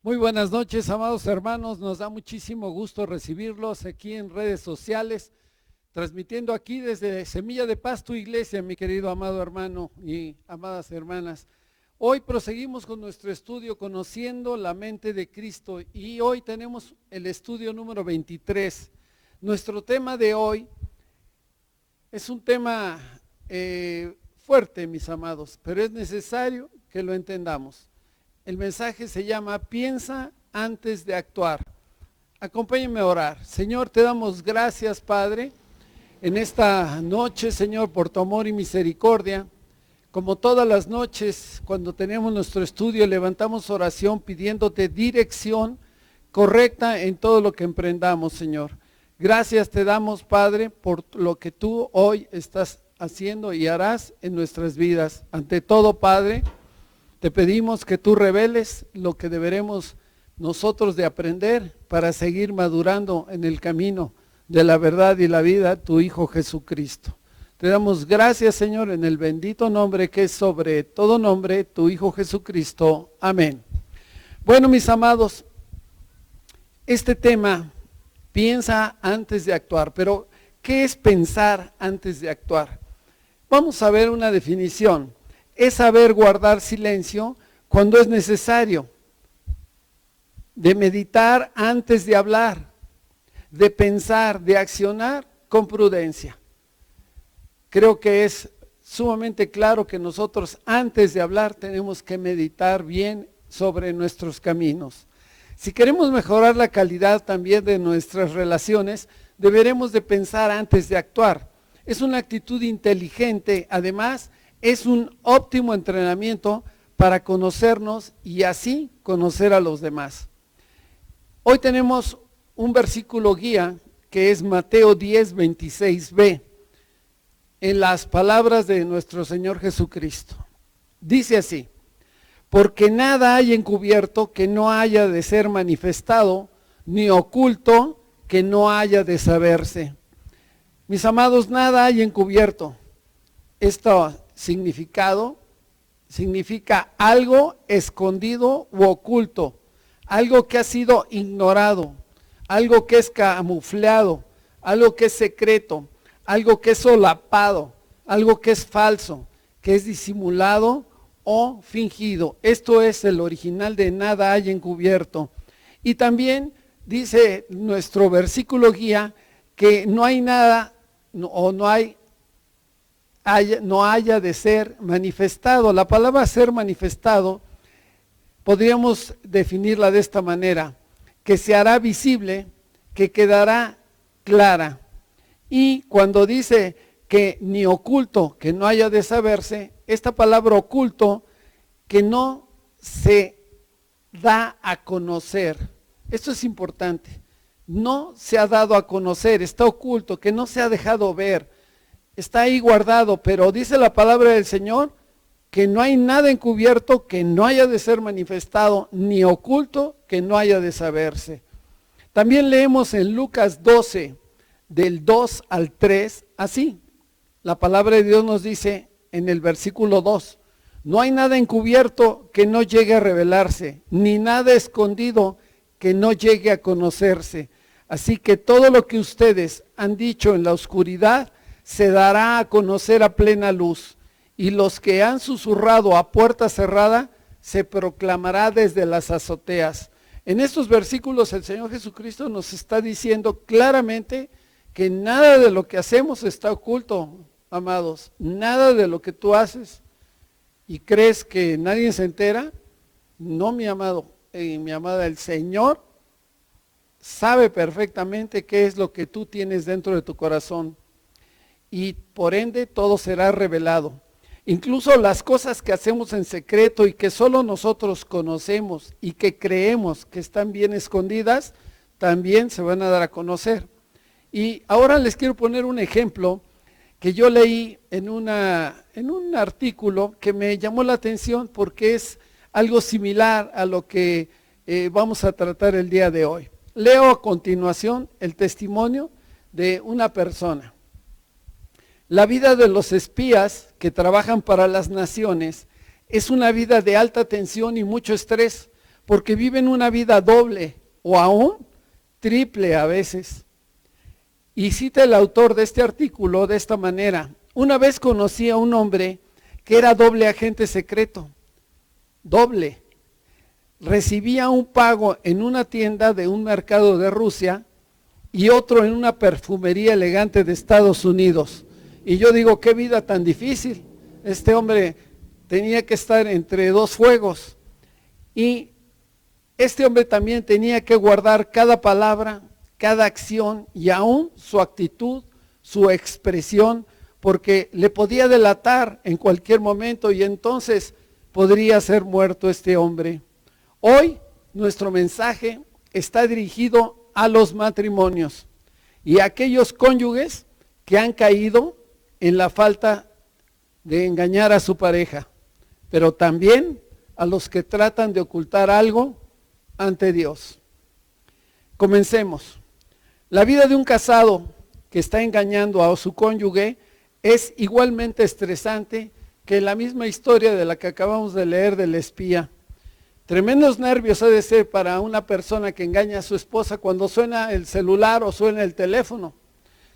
Muy buenas noches, amados hermanos. Nos da muchísimo gusto recibirlos aquí en redes sociales, transmitiendo aquí desde Semilla de Paz, tu iglesia, mi querido amado hermano y amadas hermanas. Hoy proseguimos con nuestro estudio Conociendo la mente de Cristo y hoy tenemos el estudio número 23. Nuestro tema de hoy es un tema fuerte, mis amados, pero es necesario que lo entendamos. El mensaje se llama Piensa antes de actuar. Acompáñenme a orar. Señor, te damos gracias, Padre, en esta noche, Señor, por tu amor y misericordia. Como todas las noches, cuando tenemos nuestro estudio, levantamos oración pidiéndote dirección correcta en todo lo que emprendamos, Señor. Gracias te damos, Padre, por lo que tú hoy estás haciendo y harás en nuestras vidas. Ante todo, Padre, te pedimos que tú reveles lo que deberemos nosotros de aprender para seguir madurando en el camino de la verdad y la vida, tu Hijo Jesucristo. Te damos gracias, Señor, en el bendito nombre que es sobre todo nombre, tu Hijo Jesucristo. Amén. Bueno, mis amados, este tema, piensa antes de actuar, pero ¿qué es pensar antes de actuar? Vamos a ver una definición. Es saber guardar silencio cuando es necesario, de meditar antes de hablar, de pensar, de accionar con prudencia. Creo que es sumamente claro que nosotros antes de hablar tenemos que meditar bien sobre nuestros caminos. Si queremos mejorar la calidad también de nuestras relaciones, deberemos de pensar antes de actuar. Es una actitud inteligente, además, es un óptimo entrenamiento para conocernos y así conocer a los demás. Hoy tenemos un versículo guía que es Mateo 10, 26b, en las palabras de nuestro Señor Jesucristo. Dice así: porque nada hay encubierto que no haya de ser manifestado, ni oculto que no haya de saberse. Mis amados, nada hay encubierto. Esto significa algo escondido u oculto, algo que ha sido ignorado, algo que es camuflado, algo que es secreto, algo que es solapado, algo que es falso, que es disimulado o fingido. Esto es el original de nada hay encubierto. Y también dice nuestro versículo guía que no hay nada o no haya de ser manifestado. La palabra ser manifestado podríamos definirla de esta manera: que se hará visible, que quedará clara. Y cuando dice que ni oculto, que no haya de saberse, esta palabra oculto, que no se da a conocer. Esto es importante. No se ha dado a conocer, está oculto, que no se ha dejado ver. Está ahí guardado, pero dice la palabra del Señor que no hay nada encubierto que no haya de ser manifestado, ni oculto que no haya de saberse. También leemos en Lucas 12, del 2 al 3, así. La palabra de Dios nos dice en el versículo 2, no hay nada encubierto que no llegue a revelarse, ni nada escondido que no llegue a conocerse. Así que todo lo que ustedes han dicho en la oscuridad se dará a conocer a plena luz, y los que han susurrado a puerta cerrada se proclamará desde las azoteas. En estos versículos el Señor Jesucristo nos está diciendo claramente que nada de lo que hacemos está oculto, amados. Nada de lo que tú haces y crees que nadie se entera. No, mi amado y mi amada, el Señor sabe perfectamente qué es lo que tú tienes dentro de tu corazón. Y por ende todo será revelado. Incluso las cosas que hacemos en secreto y que solo nosotros conocemos y que creemos que están bien escondidas, también se van a dar a conocer. Y ahora les quiero poner un ejemplo que yo leí en un artículo que me llamó la atención porque es algo similar a lo que vamos a tratar el día de hoy. Leo a continuación el testimonio de una persona. La vida de los espías que trabajan para las naciones es una vida de alta tensión y mucho estrés, porque viven una vida doble o aún triple a veces. Y cita el autor de este artículo de esta manera: una vez conocí a un hombre que era doble agente secreto, doble. Recibía un pago en una tienda de un mercado de Rusia y otro en una perfumería elegante de Estados Unidos. Y yo digo, qué vida tan difícil. Este hombre tenía que estar entre dos fuegos. Y este hombre también tenía que guardar cada palabra, cada acción y aún su actitud, su expresión, porque le podía delatar en cualquier momento y entonces podría ser muerto este hombre. Hoy nuestro mensaje está dirigido a los matrimonios y a aquellos cónyuges que han caído en la falta de engañar a su pareja, pero también a los que tratan de ocultar algo ante Dios. Comencemos. La vida de un casado que está engañando a su cónyuge es igualmente estresante que la misma historia de la que acabamos de leer del espía. Tremendos nervios ha de ser para una persona que engaña a su esposa cuando suena el celular o suena el teléfono.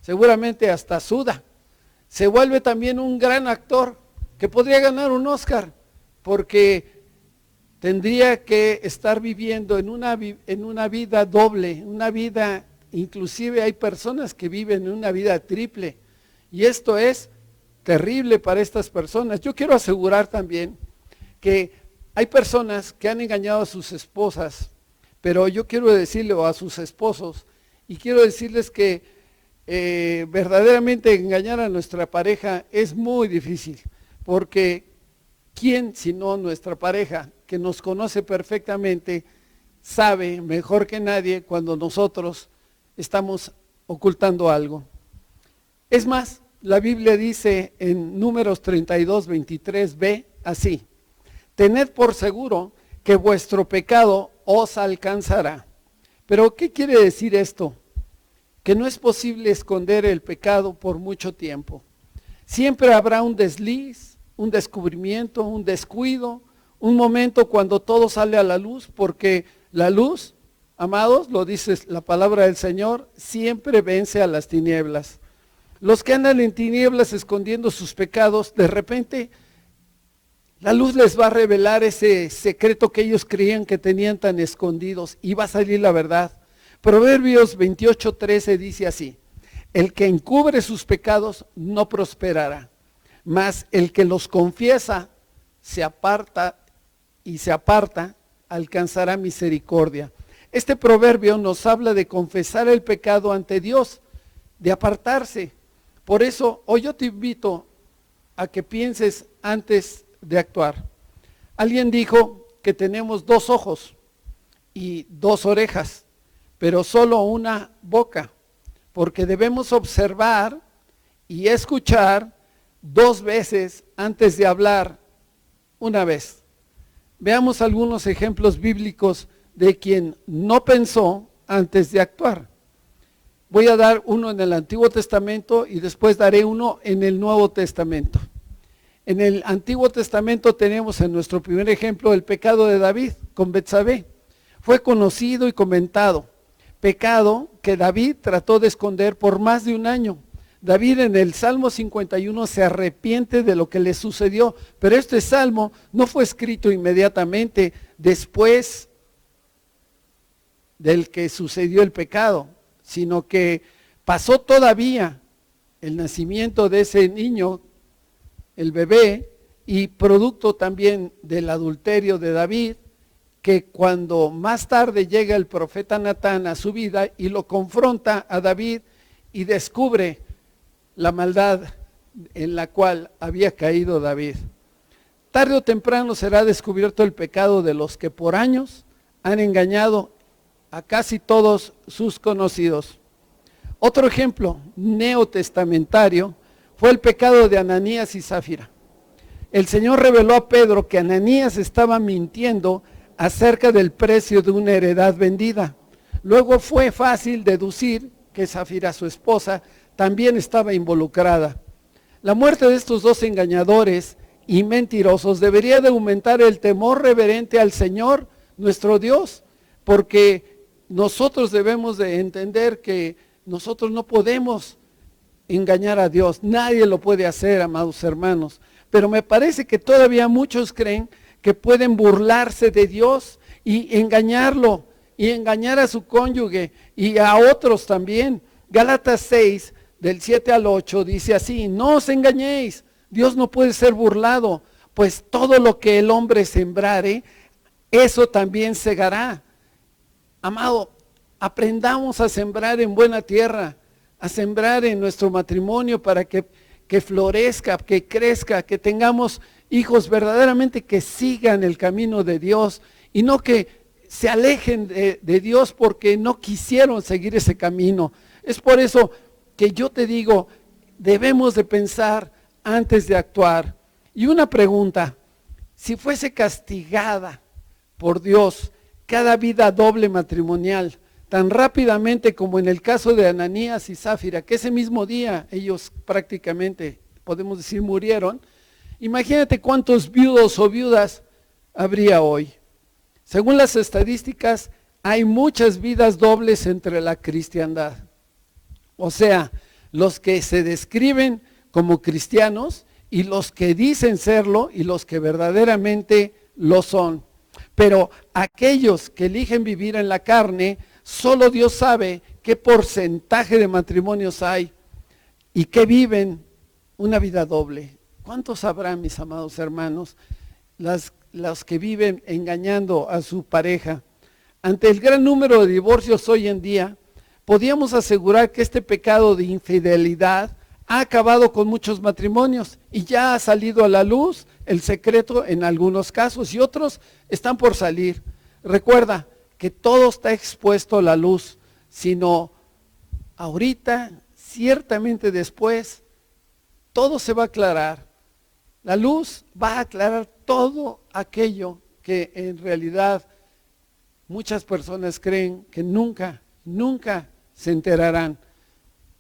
Seguramente hasta suda. Se vuelve también un gran actor que podría ganar un Oscar, porque tendría que estar viviendo en una vida doble, una vida, inclusive hay personas que viven en una vida triple, y esto es terrible para estas personas. Yo quiero asegurar también que hay personas que han engañado a sus esposas, pero yo quiero decirle, o a sus esposos, y quiero decirles que verdaderamente engañar a nuestra pareja es muy difícil, porque ¿quién sino nuestra pareja, que nos conoce perfectamente, sabe mejor que nadie cuando nosotros estamos ocultando algo? Es más, la Biblia dice en Números 32, 23b, así: tened por seguro que vuestro pecado os alcanzará. Pero ¿qué quiere decir esto? Que no es posible esconder el pecado por mucho tiempo. Siempre habrá un desliz, un descubrimiento, un descuido, un momento cuando todo sale a la luz, porque la luz, amados, lo dice la palabra del Señor, siempre vence a las tinieblas. Los que andan en tinieblas escondiendo sus pecados, de repente la luz les va a revelar ese secreto que ellos creían que tenían tan escondidos y va a salir la verdad. Proverbios 28:13 dice así: el que encubre sus pecados no prosperará, mas el que los confiesa se aparta alcanzará misericordia. Este proverbio nos habla de confesar el pecado ante Dios, de apartarse. Por eso hoy yo te invito a que pienses antes de actuar. Alguien dijo que tenemos dos ojos y dos orejas, pero solo una boca, porque debemos observar y escuchar dos veces antes de hablar una vez. Veamos algunos ejemplos bíblicos de quien no pensó antes de actuar. Voy a dar uno en el Antiguo Testamento y después daré uno en el Nuevo Testamento. En el Antiguo Testamento tenemos en nuestro primer ejemplo el pecado de David con Betsabé. Fue conocido y comentado. Pecado que David trató de esconder por más de un año. David en el Salmo 51 se arrepiente de lo que le sucedió, pero este salmo no fue escrito inmediatamente después del que sucedió el pecado, sino que pasó todavía el nacimiento de ese niño, el bebé, y producto también del adulterio de David, que cuando más tarde llega el profeta Natán a su vida y lo confronta a David y descubre la maldad en la cual había caído David. Tarde o temprano será descubierto el pecado de los que por años han engañado a casi todos sus conocidos. Otro ejemplo neotestamentario fue el pecado de Ananías y Zafira. El Señor reveló a Pedro que Ananías estaba mintiendo acerca del precio de una heredad vendida. Luego fue fácil deducir que Zafira, su esposa, también estaba involucrada. La muerte de estos dos engañadores y mentirosos debería de aumentar el temor reverente al Señor nuestro Dios, porque nosotros debemos de entender que nosotros no podemos engañar a Dios, nadie lo puede hacer, amados hermanos, pero me parece que todavía muchos creen que pueden burlarse de Dios y engañarlo, y engañar a su cónyuge y a otros también. Gálatas 6, del 7 al 8, dice así: no os engañéis, Dios no puede ser burlado, pues todo lo que el hombre sembrare, eso también segará. Amado, aprendamos a sembrar en buena tierra, a sembrar en nuestro matrimonio para que florezca, que crezca, que tengamos hijos verdaderamente que sigan el camino de Dios y no que se alejen de Dios porque no quisieron seguir ese camino. Es por eso que yo te digo, debemos de pensar antes de actuar. Y una pregunta: si fuese castigada por Dios cada vida doble matrimonial, tan rápidamente como en el caso de Ananías y Zafira, que ese mismo día ellos prácticamente, podemos decir, murieron, imagínate cuántos viudos o viudas habría hoy. Según las estadísticas, hay muchas vidas dobles entre la cristiandad. O sea, los que se describen como cristianos y los que dicen serlo y los que verdaderamente lo son. Pero aquellos que eligen vivir en la carne, solo Dios sabe qué porcentaje de matrimonios hay y que viven una vida doble. ¿Cuántos habrá, mis amados hermanos, los que viven engañando a su pareja? Ante el gran número de divorcios hoy en día, podíamos asegurar que este pecado de infidelidad ha acabado con muchos matrimonios y ya ha salido a la luz el secreto en algunos casos y otros están por salir. Recuerda que todo está expuesto a la luz, sino ahorita, ciertamente después, todo se va a aclarar. La luz va a aclarar todo aquello que en realidad muchas personas creen que nunca se enterarán.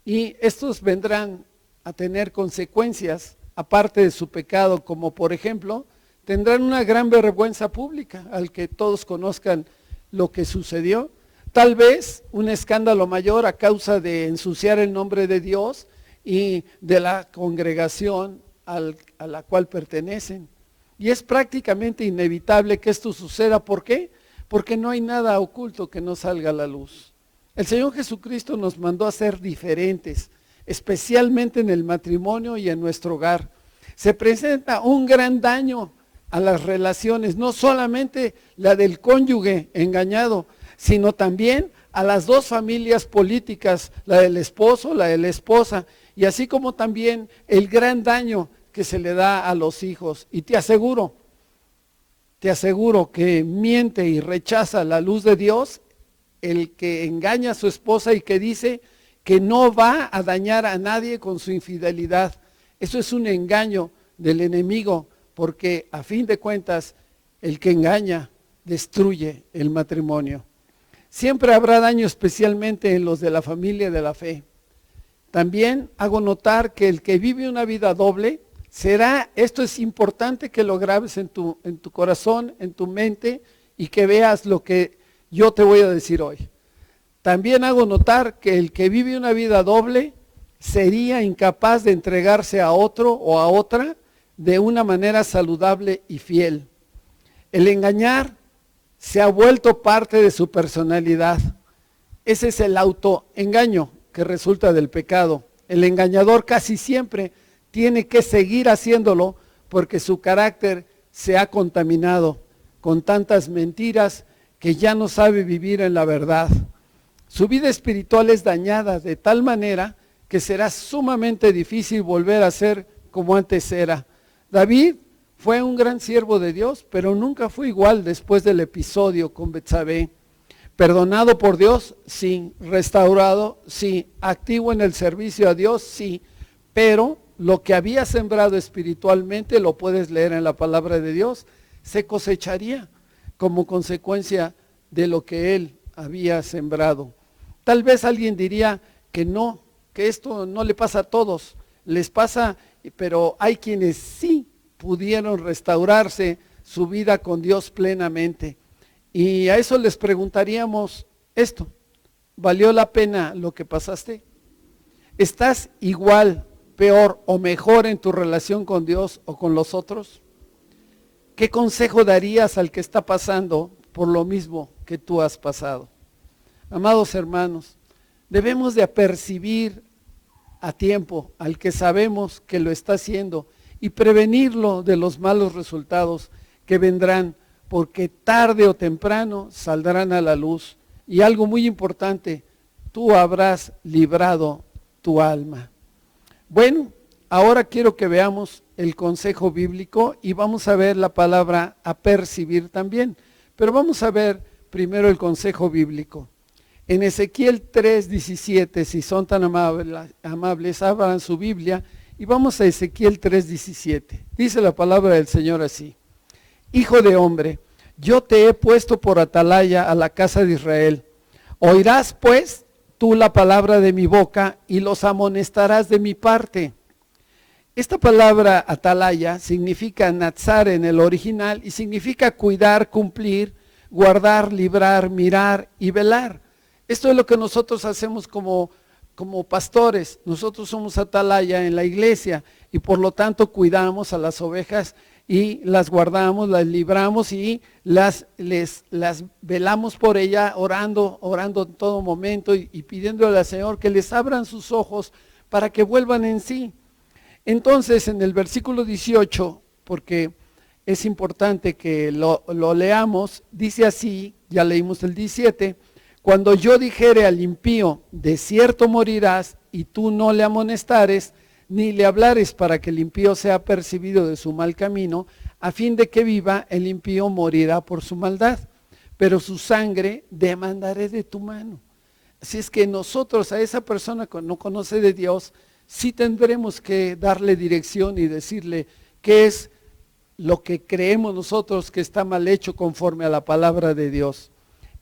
Y estos vendrán a tener consecuencias aparte de su pecado, como por ejemplo, tendrán una gran vergüenza pública al que todos conozcan lo que sucedió. Tal vez un escándalo mayor a causa de ensuciar el nombre de Dios y de la congregación a la cual pertenecen. Y es prácticamente inevitable que esto suceda. ¿Por qué? Porque no hay nada oculto que no salga a la luz. El Señor Jesucristo nos mandó a ser diferentes, especialmente en el matrimonio y en nuestro hogar. Se presenta un gran daño a las relaciones, no solamente la del cónyuge engañado, sino también a las dos familias políticas, la del esposo, la de la esposa, y así como también el gran daño que se le da a los hijos. Y te aseguro que miente y rechaza la luz de Dios el que engaña a su esposa y que dice que no va a dañar a nadie con su infidelidad. Eso es un engaño del enemigo, porque a fin de cuentas el que engaña destruye el matrimonio. Siempre habrá daño, especialmente en los de la familia de la fe. También hago notar que el que vive una vida doble esto es importante que lo grabes en tu corazón, en tu mente, y que veas lo que yo te voy a decir hoy. También hago notar que el que vive una vida doble sería incapaz de entregarse a otro o a otra de una manera saludable y fiel. El engañar se ha vuelto parte de su personalidad. Ese es el autoengaño que resulta del pecado. El engañador casi siempre tiene que seguir haciéndolo porque su carácter se ha contaminado con tantas mentiras que ya no sabe vivir en la verdad. Su vida espiritual es dañada de tal manera que será sumamente difícil volver a ser como antes era. David fue un gran siervo de Dios, pero nunca fue igual después del episodio con Betsabé. Perdonado por Dios, sí. Restaurado, sí. Activo en el servicio a Dios, sí. Pero lo que había sembrado espiritualmente, lo puedes leer en la palabra de Dios, se cosecharía como consecuencia de lo que él había sembrado. Tal vez alguien diría que no, que esto no le pasa a todos, les pasa, pero hay quienes sí pudieron restaurarse su vida con Dios plenamente. Y a eso les preguntaríamos esto: ¿valió la pena lo que pasaste? ¿Estás igual, peor o mejor en tu relación con Dios o con los otros? ¿Qué consejo darías al que está pasando por lo mismo que tú has pasado? Amados hermanos, debemos de apercibir a tiempo al que sabemos que lo está haciendo y prevenirlo de los malos resultados que vendrán, porque tarde o temprano saldrán a la luz. Y algo muy importante: tú habrás librado tu alma. Bueno, ahora quiero que veamos el consejo bíblico y vamos a ver la palabra apercibir también. Pero vamos a ver primero el consejo bíblico. En Ezequiel 3:17, si son tan amables, abran su Biblia y vamos a Ezequiel 3:17. Dice la palabra del Señor así: Hijo de hombre, yo te he puesto por atalaya a la casa de Israel. Oirás pues tú la palabra de mi boca y los amonestarás de mi parte. Esta palabra atalaya significa natsar en el original y significa cuidar, cumplir, guardar, librar, mirar y velar. Esto es lo que nosotros hacemos como pastores. Nosotros somos atalaya en la iglesia y por lo tanto cuidamos a las ovejas y las guardamos, las libramos y las velamos por ella, orando en todo momento y pidiéndole al Señor que les abran sus ojos para que vuelvan en sí. Entonces, en el versículo 18, porque es importante que lo leamos, dice así, ya leímos el 17: Cuando yo dijere al impío, de cierto morirás, y tú no le amonestares, ni le hablares para que el impío sea percibido de su mal camino, a fin de que viva, el impío morirá por su maldad, pero su sangre demandaré de tu mano. Así es que nosotros a esa persona que no conoce de Dios, sí tendremos que darle dirección y decirle qué es lo que creemos nosotros que está mal hecho conforme a la palabra de Dios.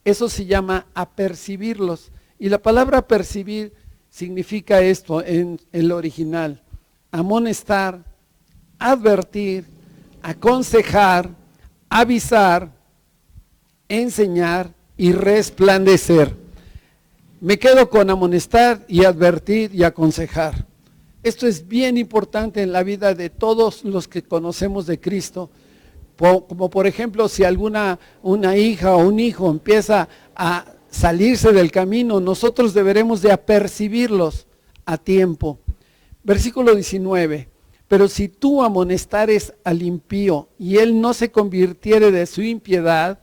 Eso se llama apercibirlos. Y la palabra percibir significa esto en el original: amonestar, advertir, aconsejar, avisar, enseñar y resplandecer. Me quedo con amonestar y advertir y aconsejar. Esto es bien importante en la vida de todos los que conocemos de Cristo. Como por ejemplo, si una hija o un hijo empieza a salirse del camino, nosotros deberemos de apercibirlos a tiempo. Versículo 19: Pero si tú amonestares al impío y él no se convirtiere de su impiedad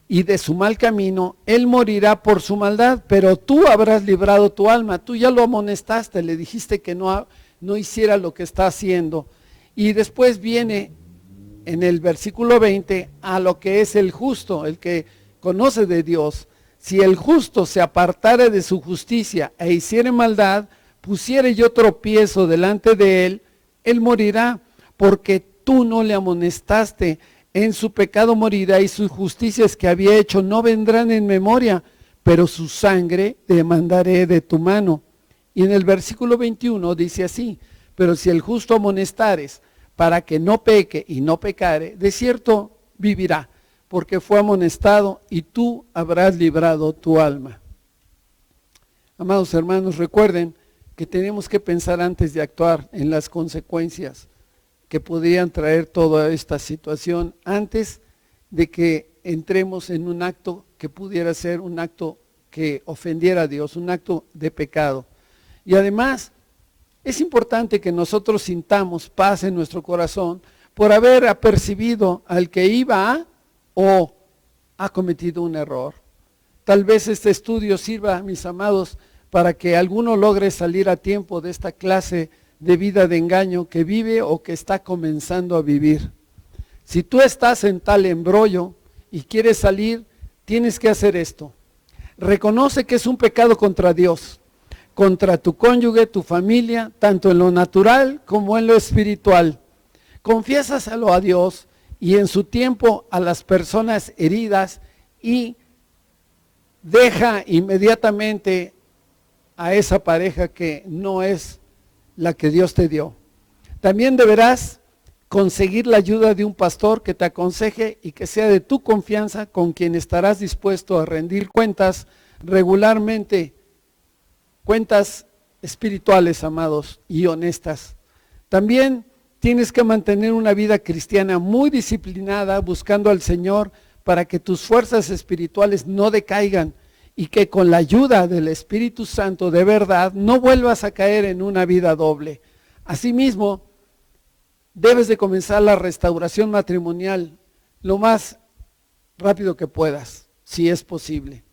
y de su mal camino, él morirá por su maldad, pero tú habrás librado tu alma. Tú ya lo amonestaste, le dijiste que no hiciera lo que está haciendo. Y después viene en el versículo 20 a lo que es el justo, el que conoce de Dios. Si el justo se apartare de su justicia e hiciere maldad, pusiere yo tropiezo delante de él, él morirá, porque tú no le amonestaste. En su pecado morirá y sus justicias que había hecho no vendrán en memoria, pero su sangre demandaré de tu mano. Y en el versículo 21 dice así: Pero si el justo amonestares para que no peque y no pecare, de cierto vivirá, porque fue amonestado y tú habrás librado tu alma. Amados hermanos, recuerden que tenemos que pensar antes de actuar en las consecuencias que podrían traer toda esta situación, antes de que entremos en un acto que pudiera ser un acto que ofendiera a Dios, un acto de pecado. Y además, es importante que nosotros sintamos paz en nuestro corazón por haber apercibido al que iba a o ha cometido un error. Tal vez este estudio sirva, mis amados, para que alguno logre salir a tiempo de esta clase de vida de engaño que vive o que está comenzando a vivir. Si tú estás en tal embrollo y quieres salir, tienes que hacer esto: reconoce que es un pecado contra Dios, contra tu cónyuge, tu familia, tanto en lo natural como en lo espiritual. Confiésaselo a Dios y en su tiempo a las personas heridas, y deja inmediatamente a esa pareja que no es la que Dios te dio. También deberás conseguir la ayuda de un pastor que te aconseje y que sea de tu confianza, con quien estarás dispuesto a rendir cuentas regularmente, cuentas espirituales, amados, y honestas. También tienes que mantener una vida cristiana muy disciplinada, buscando al Señor para que tus fuerzas espirituales no decaigan y que con la ayuda del Espíritu Santo de verdad no vuelvas a caer en una vida doble. Asimismo, debes de comenzar la restauración matrimonial lo más rápido que puedas, si es posible.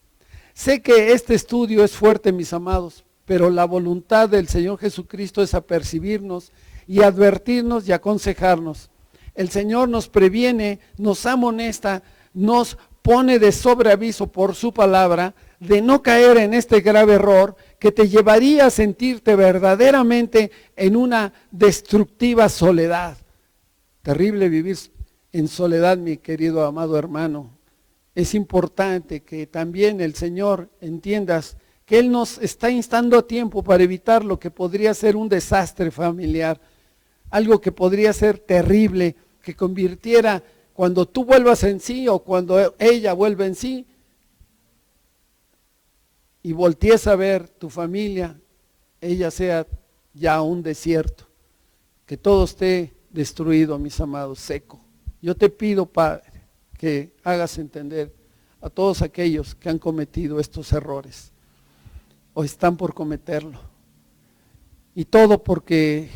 Sé que este estudio es fuerte, mis amados, pero la voluntad del Señor Jesucristo es apercibirnos y advertirnos y aconsejarnos. El Señor nos previene, nos amonesta, nos pone de sobreaviso por su palabra de no caer en este grave error que te llevaría a sentirte verdaderamente en una destructiva soledad. Terrible vivir en soledad, mi querido amado hermano. Es importante que también el Señor entiendas que Él nos está instando a tiempo para evitar lo que podría ser un desastre familiar, algo que podría ser terrible, que convirtiera cuando tú vuelvas en sí o cuando ella vuelva en sí y voltees a ver tu familia, ella sea ya un desierto, que todo esté destruido, mis amados, seco. Yo te pido, Padre, que hagas entender a todos aquellos que han cometido estos errores o están por cometerlo. Y todo porque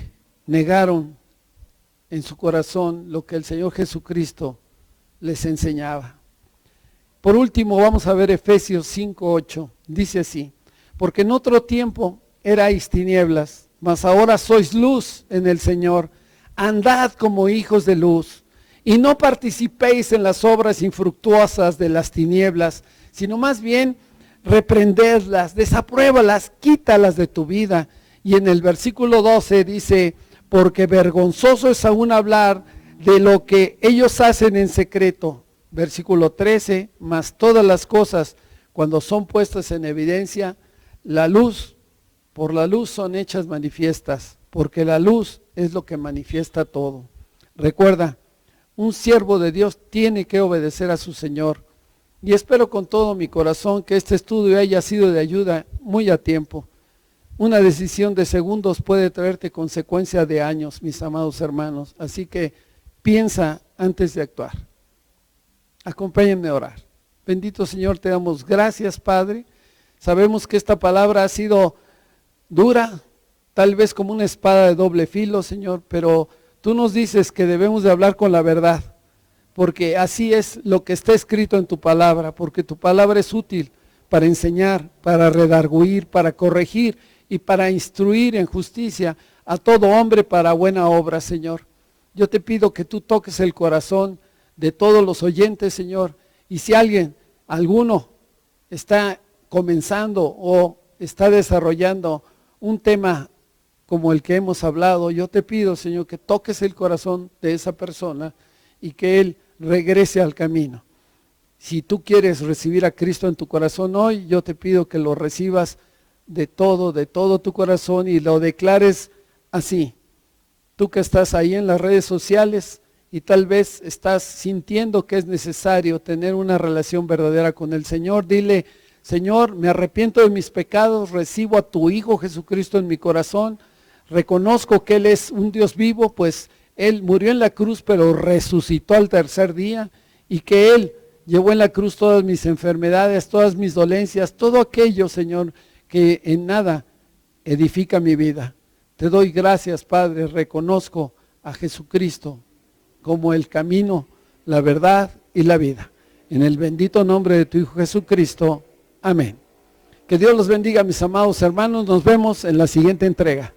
negaron en su corazón lo que el Señor Jesucristo les enseñaba. Por último, vamos a ver Efesios 5:8. Dice así: porque en otro tiempo erais tinieblas, mas ahora sois luz en el Señor. Andad como hijos de luz, y no participéis en las obras infructuosas de las tinieblas, sino más bien reprendedlas, desapruébalas, quítalas de tu vida. Y en el versículo 12 dice: porque vergonzoso es aún hablar de lo que ellos hacen en secreto. Versículo 13, mas todas las cosas, cuando son puestas en evidencia, por la luz son hechas manifiestas, porque la luz es lo que manifiesta todo. Recuerda, un siervo de Dios tiene que obedecer a su Señor. Y espero con todo mi corazón que este estudio haya sido de ayuda muy a tiempo. Una decisión de segundos puede traerte consecuencia de años, mis amados hermanos. Así que piensa antes de actuar. Acompáñenme a orar. Bendito Señor, te damos gracias, Padre. Sabemos que esta palabra ha sido dura, tal vez como una espada de doble filo, Señor, pero tú nos dices que debemos de hablar con la verdad, porque así es lo que está escrito en tu palabra, porque tu palabra es útil para enseñar, para redarguir, para corregir y para instruir en justicia a todo hombre para buena obra, Señor. Yo te pido que tú toques el corazón de todos los oyentes, Señor, y si alguno está comenzando o está desarrollando un tema como el que hemos hablado, yo te pido, Señor, que toques el corazón de esa persona y que él regrese al camino. Si tú quieres recibir a Cristo en tu corazón hoy, yo te pido que lo recibas de todo tu corazón y lo declares así. Tú que estás ahí en las redes sociales y tal vez estás sintiendo que es necesario tener una relación verdadera con el Señor, dile: Señor, me arrepiento de mis pecados, recibo a tu Hijo Jesucristo en mi corazón, reconozco que Él es un Dios vivo, pues Él murió en la cruz pero resucitó al tercer día, y que Él llevó en la cruz todas mis enfermedades, todas mis dolencias, todo aquello, Señor, que en nada edifica mi vida. Te doy gracias, Padre, reconozco a Jesucristo como el camino, la verdad y la vida. En el bendito nombre de tu Hijo Jesucristo. Amén. Que Dios los bendiga, mis amados hermanos. Nos vemos en la siguiente entrega.